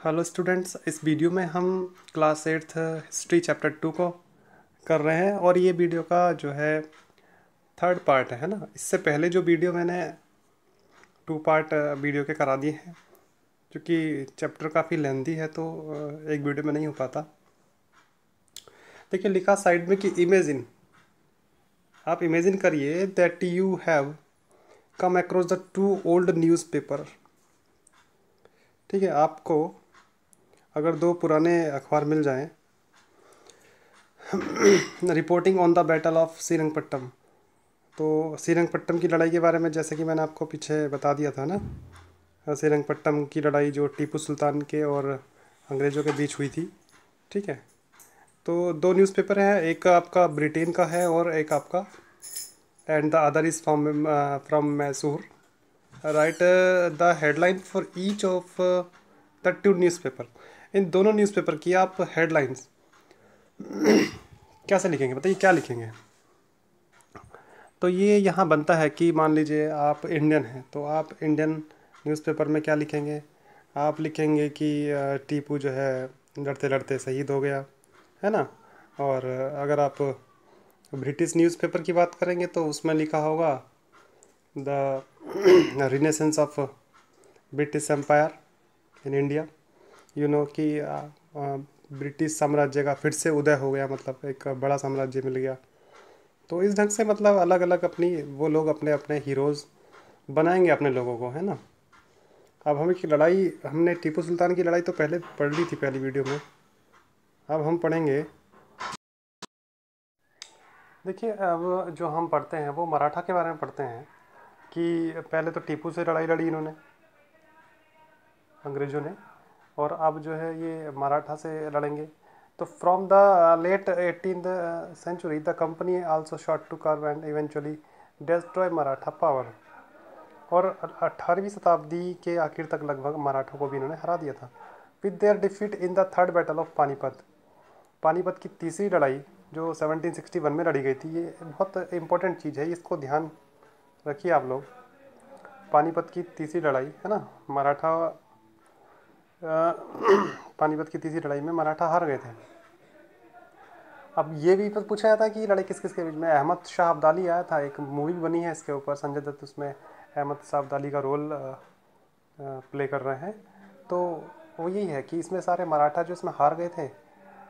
Hello students, इस video में हम क्लास 8th हिस्ट्री चैप्टर 2 को कर रहे हैं और ये वीडियो का जो है थर्ड पार्ट है ना। इससे पहले जो वीडियो मैंने 2 पार्ट वीडियो के करा दिए हैं, क्योंकि चैप्टर काफ़ी लेंथी है तो एक वीडियो में नहीं हो पाता। देखिए लिखा साइड में कि इमेजिन, आप इमेजिन करिए that you have come across the 2 old newspaper. ठीक है, आपको अगर 2 पुराने अखबार मिल जाएं reporting on the battle of Srirangapattam. तो श्रीरंगपट्टम की लड़ाई के बारे में, जैसे कि मैंने आपको पीछे बता दिया था ना, श्रीरंगपट्टम की लड़ाई जो टीपू सुल्तान के और अंग्रेज़ों के बीच हुई थी। ठीक है, तो 2 न्यूज़पेपर हैं, एक आपका ब्रिटेन का है और एक आपका and the other is from Mysore. Right the headline for each of the 2 newspaper. इन दोनों न्यूज़पेपर की आप हेडलाइंस कैसे लिखेंगे, बताइए क्या लिखेंगे। तो ये यहाँ बनता है कि मान लीजिए आप इंडियन हैं तो आप इंडियन न्यूज़पेपर में क्या लिखेंगे। आप लिखेंगे कि टीपू जो है लड़ते लड़ते शहीद हो गया, है ना। और अगर आप ब्रिटिश न्यूज़पेपर की बात करेंगे तो उसमें लिखा होगा the renaissance of British empire in India. कि ब्रिटिश साम्राज्य का फिर से उदय हो गया, मतलब एक बड़ा साम्राज्य मिल गया। तो इस ढंग से मतलब अलग अलग अपनी वो लोग अपने अपने हीरोज़ बनाएंगे अपने लोगों को, है ना। अब हमें की लड़ाई, हमने टीपू सुल्तान की लड़ाई तो पहले पढ़ ली थी पहली वीडियो में। अब हम पढ़ेंगे, देखिए अब जो हम पढ़ते हैं वो मराठा के बारे में पढ़ते हैं कि पहले तो टीपू से लड़ाई लड़ी इन्होंने, अंग्रेज़ों ने, और अब जो है ये मराठा से लड़ेंगे। तो from the late 18th century the company also sought to curb and eventually destroy Maratha power. और 18वीं शताब्दी के आखिर तक लगभग मराठों को भी इन्होंने हरा दिया था। With their defeat in the third battle of Panipat. Panipat की तीसरी लड़ाई जो 1761 में लड़ी गई थी, ये बहुत इंपॉर्टेंट चीज़ है, इसको ध्यान रखिए आप लोग। पानीपत की तीसरी लड़ाई, है ना, मराठा पानीपत की तीसरी लड़ाई में मराठा हार गए थे। अब ये भी पूछा जाता है कि लड़ाई किस किस के बीच में। अहमद शाह अब्दाली आया था, एक मूवी बनी है इसके ऊपर, संजय दत्त उसमें अहमद शाह अब्दाली का रोल प्ले कर रहे हैं। तो वो यही है कि इसमें सारे मराठा जो इसमें हार गए थे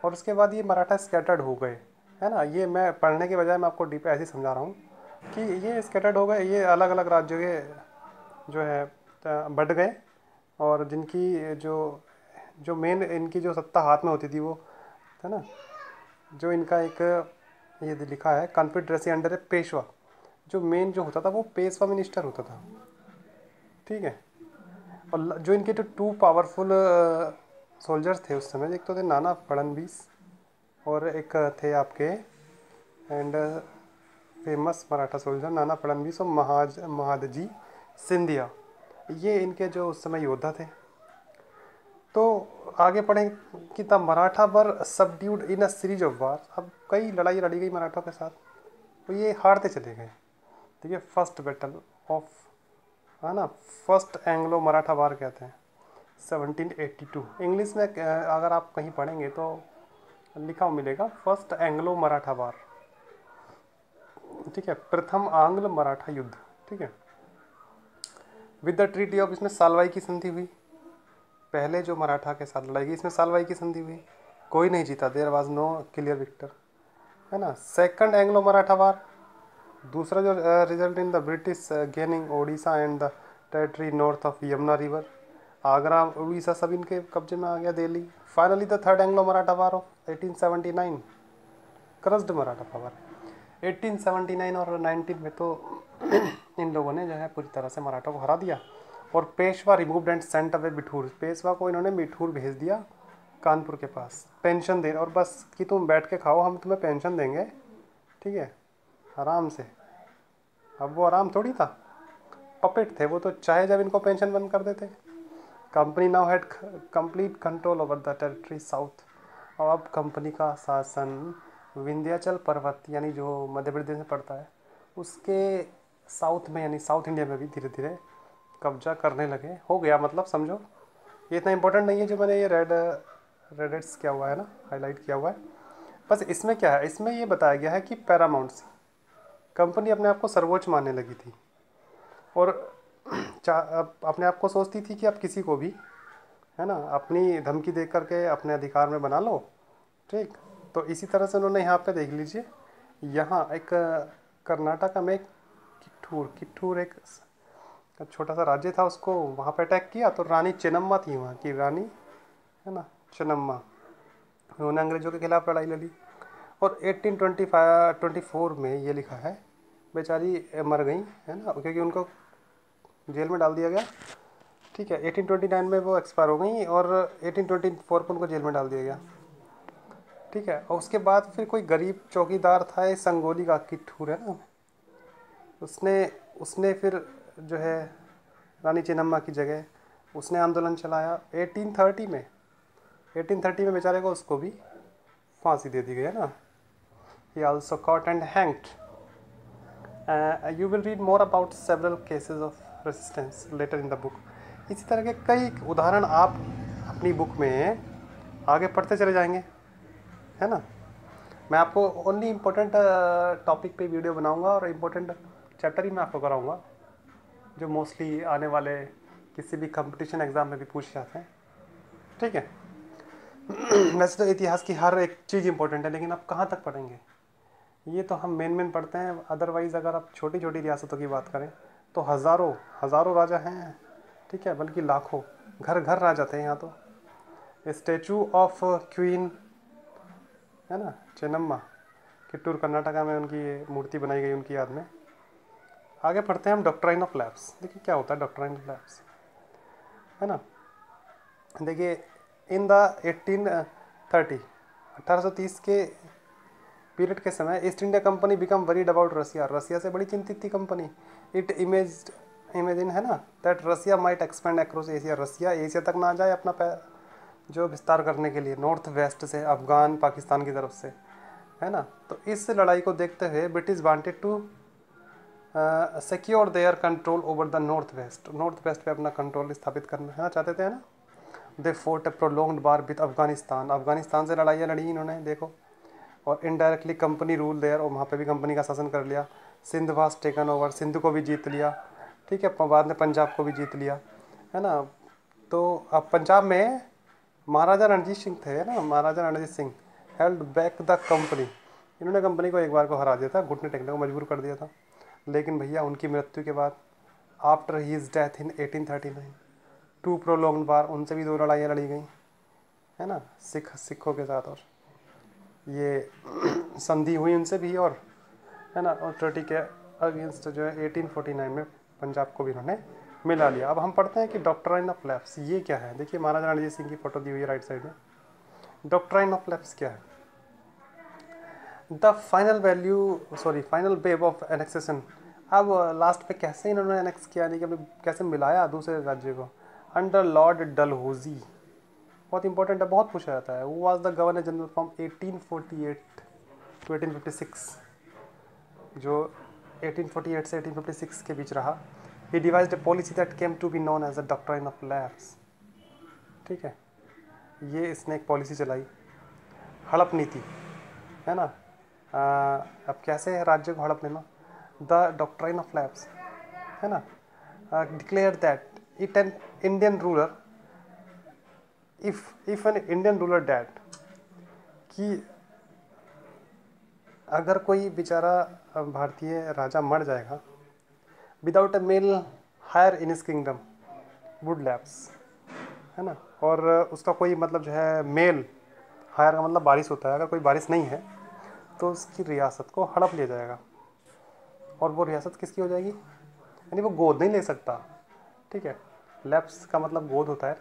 और उसके बाद ये मराठा स्कैटर्ड हो गए, है ना। ये मैं पढ़ने के बजाय मैं आपको डीप ऐसे ही समझा रहा हूँ कि ये स्कैटर्ड हो गए, ये अलग अलग राज्यों के जो है बढ़ गए। और जिनकी जो जो मेन इनकी जो सत्ता हाथ में होती थी वो, है ना, जो इनका एक ये लिखा है कॉन्फेडरेसी अंडर ए पेशवा, जो मेन जो होता था वो पेशवा मिनिस्टर होता था। ठीक है, और जो इनके जो 2 पावरफुल सोल्जर्स थे उस समय, एक तो थे नाना फडणवीस और एक थे आपके and famous Maratha soldier Nana Phadnavis और महादजी सिंधिया। ये इनके जो उस समय योद्धा थे। तो आगे पढ़ें कि the Maratha were subdued in a series of war. अब कई लड़ाई लड़ी गई मराठों के साथ, तो ये हारते चले गए। ठीक है, फर्स्ट बैटल ऑफ, है ना, फर्स्ट एंग्लो मराठा वार कहते हैं 1782। इंग्लिश में अगर आप कहीं पढ़ेंगे तो लिखा हुआ मिलेगा फर्स्ट एंग्लो मराठा वार। ठीक है, प्रथम आंग्ल मराठा युद्ध। ठीक है, विद द ट्रीटी ऑफ, इसमें सालवाई की संधि हुई। पहले जो मराठा के साथ लड़ाई, इसमें सालवाई की संधि हुई, कोई नहीं जीता, there was no clear victor, है ना। सेकंड एंग्लो मराठा वार, दूसरा जो result in the British gaining Odisha and the territory north of Yamuna river. Agra Orissa सब इनके कब्जे में आ गया, Delhi. Finally the third Anglo Maratha war of 1879 crushed Maratha power. 1879 और 19 में तो इन लोगों ने जो है पूरी तरह से मराठा को हरा दिया। और Peshwa removed and sent away Bithoor, Peshwa को इन्होंने बिठूर भेज दिया कानपुर के पास, पेंशन दे, और बस कि तुम बैठ के खाओ, हम तुम्हें पेंशन देंगे। ठीक है, आराम से। अब वो आराम थोड़ी था, पपेट थे वो तो, चाहे जब इनको पेंशन बंद कर देते। Company now had complete control over the territory south. और अब कंपनी का शासन विंध्याचल पर्वत, यानी जो मध्य प्रदेश में पड़ता है, उसके साउथ में, यानी साउथ इंडिया में भी धीरे धीरे कब्जा करने लगे, हो गया, मतलब समझो ये इतना इंपॉर्टेंट नहीं है जो मैंने ये रेडेट्स किया हुआ है ना, हाईलाइट किया हुआ है। बस इसमें क्या है, इसमें ये बताया गया है कि पैरामाउंट कंपनी अपने आप को सर्वोच्च मानने लगी थी और अपने आप को सोचती थी कि आप किसी को भी, है ना, अपनी धमकी दे करके अपने अधिकार में बना लो। ठीक, तो इसी तरह से उन्होंने यहाँ पे देख लीजिए, यहाँ एक कर्नाटका में किट्ठूर किट्ठूर एक छोटा सा राज्य था, उसको वहाँ पे अटैक किया। तो रानी चेन्नम्मा थी वहाँ की रानी, है ना, चेन्नम्मा, उन्होंने अंग्रेजों के खिलाफ लड़ाई लड़ी। और 1824 में ये लिखा है, बेचारी मर गई, है ना, क्योंकि उनको जेल में डाल दिया गया। ठीक है, 1829 में वो एक्सपायर हो गई और 1824 को उनको जेल में डाल दिया गया। ठीक है, और उसके बाद फिर कोई गरीब चौकीदार था, ये संगोली का किट्ठूर, है ना, उसने उसने फिर जो है रानी चेन्नम्मा की जगह उसने आंदोलन चलाया 1830 में बेचारे को उसको भी फांसी दे दी गई, है ना। He also caught and hanged. You will read more about several cases of resistance later in the book. इसी तरह के कई उदाहरण आप अपनी बुक में आगे पढ़ते चले जाएंगे, है ना। मैं आपको ओनली इम्पोर्टेंट टॉपिक पे वीडियो बनाऊंगा और इम्पोर्टेंट चैप्टर ही मैं आपको कराऊंगा, जो मोस्टली आने वाले किसी भी कंपटीशन एग्ज़ाम में भी पूछ जाते हैं। ठीक है। वैसे तो इतिहास की हर एक चीज़ इंपॉर्टेंट है, लेकिन आप कहाँ तक पढ़ेंगे, ये तो हम मेन पढ़ते हैं। अदरवाइज़ अगर आप छोटी छोटी रियासतों की बात करें तो हज़ारों हज़ारों राजा हैं, ठीक है, बल्कि लाखों, घर घर राजा थे यहाँ तो। स्टैचू ऑफ क्वीन, है ना, चेन्नम्मा, किट्टूर कर्नाटका में उनकी ये मूर्ति बनाई गई उनकी याद में। आगे पढ़ते हैं हम डॉक्ट्राइन ऑफ लैप्स। देखिए क्या होता है डॉक्ट्राइन ऑफ लैप्स, है ना। देखिए इन द 1830 के पीरियड के समय East India Company become worried about Russia. Russia से बड़ी चिंतित थी कंपनी। इट इमेजिन, है ना, that Russia might expand across Asia. Russia Asia तक ना जाए अपना जो विस्तार करने के लिए, नॉर्थ वेस्ट से, अफगान पाकिस्तान की तरफ से, है ना। तो इस लड़ाई को देखते हुए British wanted to secure their control over the north west पे अपना कंट्रोल स्थापित करना चाहते थे, है ना। They fought a prolonged war with Afghanistan से लड़ाइयाँ लड़ी इन्होंने, देखो। और इनडायरेक्टली कंपनी रूल देयर, और वहाँ पे भी कंपनी का शासन कर लिया। Sindh was taken over, Sindh को भी जीत लिया, ठीक है। बाद में पंजाब को भी जीत लिया, है ना। तो अब पंजाब में महाराजा रणजीत सिंह थे, है ना, Maharaja Ranjit Singh held back the company. इन्होंने कंपनी को एक बार को हरा दिया था, घुटने टेकने को मजबूर कर दिया था। लेकिन भैया उनकी मृत्यु के बाद, after his death in 1839, two prolonged war, उनसे भी 2 लड़ाइयाँ लड़ी गई, है ना, सिखों के साथ। और ये संधि हुई उनसे भी, और, है ना, और ट्रेटी के अगेंस्ट जो है 1849 में पंजाब को भी इन्होंने मिला लिया। अब हम पढ़ते हैं कि डॉक्ट्राइन ऑफ लैप्स ये क्या है। देखिए महाराजा रणजीत सिंह की फोटो दी हुई है राइट साइड में। डॉक्ट्राइन ऑफ लैप्स क्या है? The final wave of annexation. अब लास्ट पे कैसे इन्होंने एनेक्स किया, यानी कि कैसे मिलाया दूसरे राज्य को, अंडर लॉर्ड डलहौजी। बहुत इंपॉर्टेंट है, बहुत पूछा जाता है। वो was the governor general from 1848 to 1856, जो 1848 से 1856 के बीच रहा। He devised a policy that came to be known as the doctrine of lapse. ठीक है, ये इसने एक पॉलिसी चलाई, हड़प नीति, है ना। अब कैसे है राज्य को हड़प लेना, द डॉक्ट्राइन ऑफ लैप्स, है ना, declare that it an Indian ruler if an Indian ruler died, कि अगर कोई बेचारा भारतीय राजा मर जाएगा, without a male heir in his kingdom would lapse, है ना। और उसका कोई मतलब जो है मेल हायर का मतलब बारिश होता है, अगर कोई बारिश नहीं है तो उसकी रियासत को हड़प लिया जाएगा। और वो रियासत किसकी हो जाएगी, यानी वो गोद नहीं ले सकता, ठीक है। लैप्स का मतलब गोद होता है,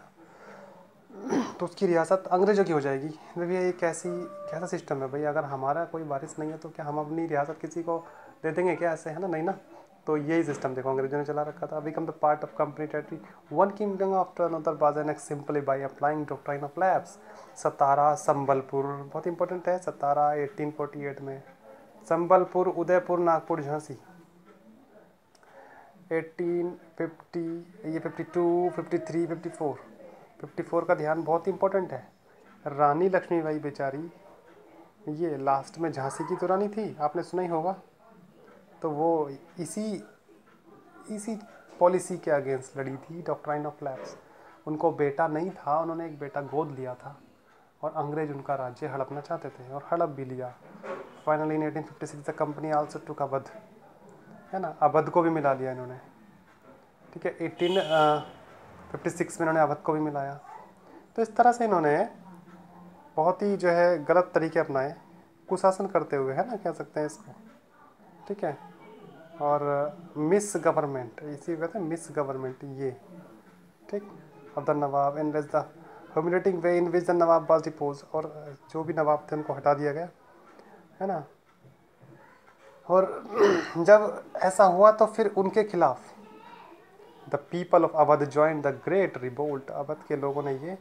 तो उसकी रियासत अंग्रेज़ों की हो जाएगी। तो भैया ये कैसा सिस्टम है भाई, अगर हमारा कोई वारिस नहीं है तो क्या हम अपनी रियासत किसी को दे देंगे क्या, ऐसे, है ना, नहीं ना। तो यही सिस्टम देखो अंग्रेजों ने चला रखा था। Become the part of company territory one kingdom after another was annexed simply by applying doctrine of lapse. Satara, Sambalpur, बहुत इंपॉर्टेंट है। सतारा 1848 में, संबलपुर, उदयपुर, नागपुर, झांसी 1850, ये 52, 53, 54, 54 का ध्यान बहुत इंपॉर्टेंट है। रानी लक्ष्मीबाई बेचारी, ये लास्ट में झांसी की तो रानी थी, आपने सुना ही होगा। तो वो इसी इसी पॉलिसी के अगेंस्ट लड़ी थी, डॉक्ट्राइन ऑफ लैप्स। उनको बेटा नहीं था, उन्होंने एक बेटा गोद लिया था और अंग्रेज उनका राज्य हड़पना चाहते थे और हड़प भी लिया। Finally in 1856 the company also took Awadh, है ना, अवध को भी मिला लिया इन्होंने। ठीक है, 1856 में इन्होंने अवध को भी मिलाया। तो इस तरह से इन्होंने बहुत ही जो है गलत तरीके अपनाए कुशासन करते हुए, है ना, कह सकते हैं इसको। ठीक है, और मिस गवर्नमेंट, इसी को कहते हैं मिस गवर्नमेंट ये। ठीक, अब the Nawab in the humiliating way in which the Nawab was depots, और जो भी नवाब थे उनको हटा दिया गया, है ना। और जब ऐसा हुआ तो फिर उनके खिलाफ the people of Awadh join the great revolt, Awadh के लोगों ने ये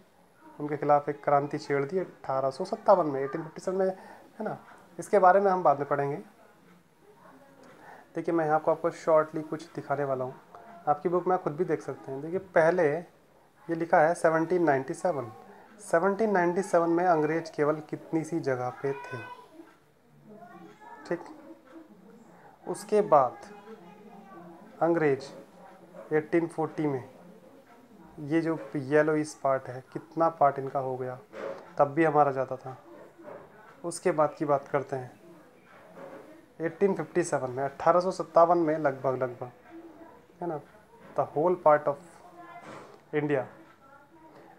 उनके खिलाफ एक क्रांति छेड़ दी 1857 में, 1857 में, है ना। इसके बारे में हम बाद में पढ़ेंगे। देखिए, मैं आपको शॉर्टली कुछ दिखाने वाला हूँ, आपकी बुक में आप खुद भी देख सकते हैं। देखिए, पहले ये लिखा है 1797। 1797 में अंग्रेज केवल कितनी सी जगह पे थे। ठीक, उसके बाद अंग्रेज 1840 में, ये जो येलो इस पार्ट है, कितना पार्ट इनका हो गया, तब भी हमारा ज़्यादा था। उसके बाद की बात करते हैं 1857 में, 1857 में लगभग, है ना, the whole part of India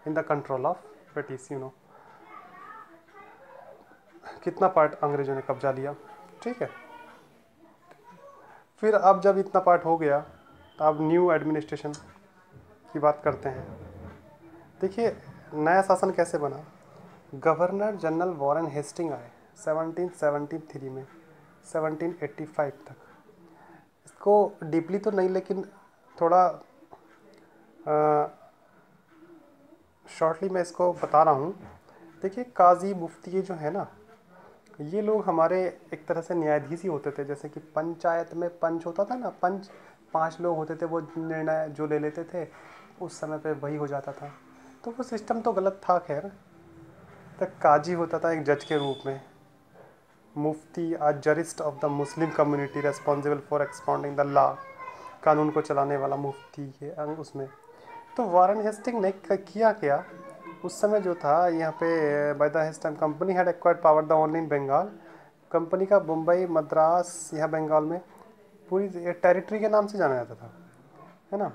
in the control of British, you know, कितना पार्ट अंग्रेजों ने कब्जा लिया। ठीक है, फिर अब जब इतना पार्ट हो गया तो अब न्यू एडमिनिस्ट्रेशन की बात करते हैं। देखिए, नया शासन कैसे बना। गवर्नर जनरल वॉरेन हेस्टिंग आए 1773 में 1785 तक। इसको डीपली तो नहीं, लेकिन थोड़ा शॉर्टली मैं इसको बता रहा हूँ। देखिए, काजी मुफ्ती ये जो है ना, ये लोग हमारे एक तरह से न्यायाधीश ही होते थे। जैसे कि पंचायत में पंच होता था ना, पंच 5 लोग होते थे, वो निर्णय जो ले लेते थे उस समय पे वही हो जाता था। तो वो सिस्टम तो गलत था। खैर, तो काजी होता था एक जज के रूप में। Mufti a jurist of the Muslim community responsible for expounding the law, कानून को चलाने वाला मुफ्ती है उसमें। तो वॉरेन हेस्टिंग ने किया क्या, उस समय जो था यहाँ पे, by the his time company had acquired power the only in Bengal. Company का मुंबई, मद्रास, यहाँ बंगाल में पूरी टेरिटरी के नाम से जाना जाता था, है ना।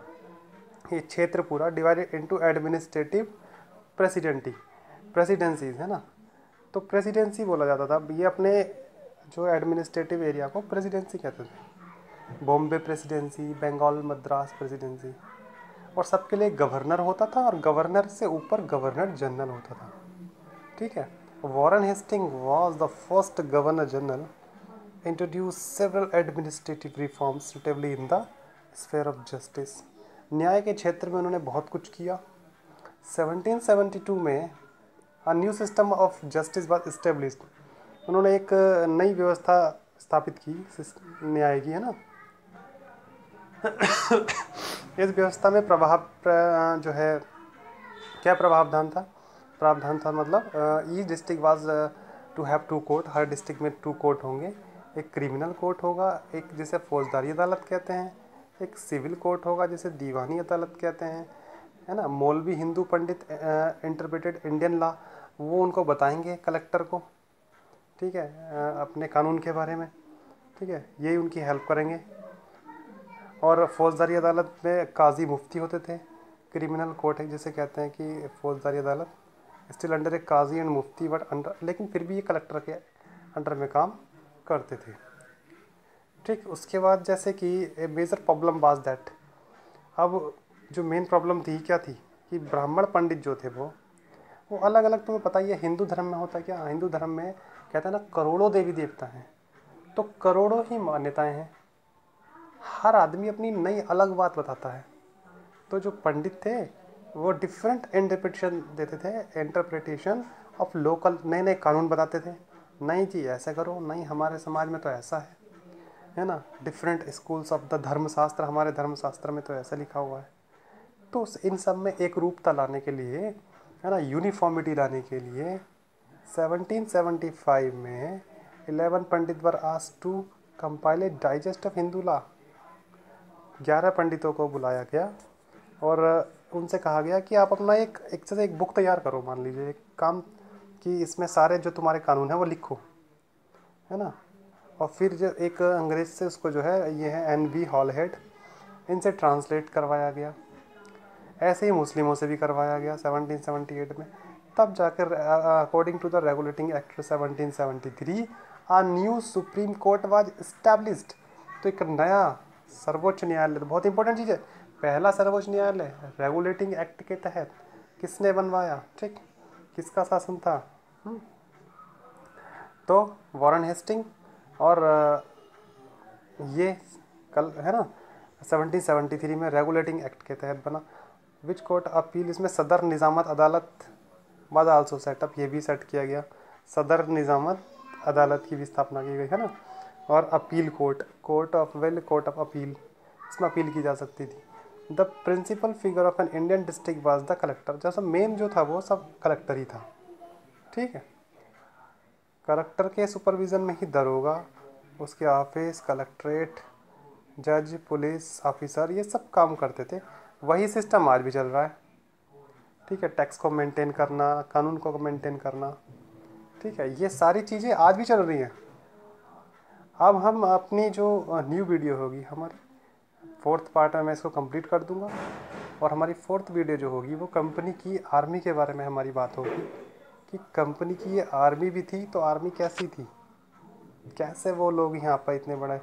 ये क्षेत्र पूरा डिवाइडेड इनटू एडमिनिस्ट्रेटिव प्रेसिडेंसीज, है ना। तो प्रेसिडेंसी बोला जाता था। ये अपने जो एडमिनिस्ट्रेटिव एरिया को प्रेसिडेंसी कहते थे। बॉम्बे प्रेसिडेंसी, बंगाल मद्रास प्रेसिडेंसी, और सबके लिए गवर्नर होता था, और गवर्नर से ऊपर गवर्नर जनरल होता था। ठीक है, Warren Hasting was the first governor general introduce several administrative reforms suitably in the sphere of justice. न्याय के क्षेत्र में उन्होंने बहुत कुछ किया। 1772 में a new system of justice was established. उन्होंने एक नई व्यवस्था स्थापित की न्याय की, है ना। इस व्यवस्था में जो है, क्या प्रावधान था मतलब each district was to have 2 court, हर डिस्ट्रिक्ट में 2 कोर्ट होंगे। एक क्रिमिनल कोर्ट होगा, एक जिसे फौजदारी अदालत कहते हैं, एक सिविल कोर्ट होगा जिसे दीवानी अदालत कहते हैं, है ना। मौलवी हिंदू पंडित इंटरप्रेटेड इंडियन लॉ, वो उनको बताएंगे कलेक्टर को, ठीक है, अपने कानून के बारे में। ठीक है, यही उनकी हेल्प करेंगे। और फौजदारी अदालत में काजी मुफ्ती होते थे। क्रिमिनल कोर्ट है जिसे कहते हैं कि फौजदारी अदालत, स्टिल अंडर ए काजी एंड मुफ्ती, बट अंडर, लेकिन फिर भी ये कलेक्टर के अंडर में काम करते थे। ठीक, उसके बाद जैसे कि ए मेजर प्रॉब्लम वाज दैट, अब जो मेन प्रॉब्लम थी क्या थी कि ब्राह्मण पंडित जो थे वो अलग अलग, तुम्हें पता ही है हिंदू धर्म में होता है क्या, हिंदू धर्म में कहते हैं ना करोड़ों देवी देवता हैं, तो करोड़ों ही मान्यताएं हैं, हर आदमी अपनी नई अलग बात बताता है। तो जो पंडित थे वो डिफरेंट इंटरप्रिटेशन ऑफ लोकल, नए नए कानून बताते थे। नहीं जी ऐसे करो, नहीं हमारे समाज में तो ऐसा है ना। डिफरेंट स्कूल्स ऑफ द धर्मशास्त्र, हमारे धर्मशास्त्र में तो ऐसा लिखा हुआ है। तो इन सब में एक रूपता लाने के लिए, है ना, यूनिफॉर्मिटी लाने के लिए 1775 में 11 pandit were asked to compile a digest of Hindu law. 11 पंडितों को बुलाया गया और उनसे कहा गया कि आप अपना एक जैसे एक बुक तैयार करो, मान लीजिए एक काम, कि इसमें सारे जो तुम्हारे कानून हैं वो लिखो, है ना। और फिर जो एक अंग्रेज से उसको जो है, ये है NB हॉलहेड, इनसे ट्रांसलेट करवाया गया। ऐसे ही मुस्लिमों से भी करवाया गया 1778 में। तब जाकर according to the regulating act 1773 a new supreme court was established. तो एक नया सर्वोच्च न्यायालय, बहुत इंपॉर्टेंट चीज़ है, पहला सर्वोच्च न्यायालय रेगुलेटिंग एक्ट के तहत किसने बनवाया, ठीक, किसका शासन था, तो वॉरेन हेस्टिंग। और ये कल, है ना, 1773 में रेगुलेटिंग एक्ट के तहत बना। विच कोर्ट अपील, इसमें सदर निज़ामत अदालत बाद आल्सो सेटअप, ये भी सेट किया गया, सदर निज़ामत अदालत की भी स्थापना की गई, है ना। और appeal court, court of appeal, इसमें अपील की जा सकती थी। The principal figure of an Indian district was the collector, जैसा मेन जो था वो सब कलेक्टर ही था, ठीक है। कलेक्टर के सुपरविज़न में ही दरोगा, उसके ऑफिस, कलेक्ट्रेट, जज, पुलिस ऑफिसर, ये सब काम करते थे। वही सिस्टम आज भी चल रहा है, ठीक है। टैक्स को मेंटेन करना, कानून को मेंटेन करना, ठीक है, ये सारी चीज़ें आज भी चल रही हैं। अब हम अपनी जो न्यू वीडियो होगी हमारी 4th पार्ट में मैं इसको कंप्लीट कर दूंगा, और हमारी 4th वीडियो जो होगी वो कंपनी की आर्मी के बारे में हमारी बात होगी, कि कंपनी की ये आर्मी भी थी, तो आर्मी कैसी थी, कैसे वो लोग यहाँ पर इतने बड़े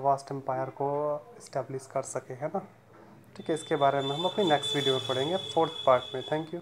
वास्ट एम्पायर को इस्टेब्लिश कर सके, है ना। ठीक है, इसके बारे में हम अपनी नेक्स्ट वीडियो में पढ़ेंगे 4th पार्ट में। Thank you.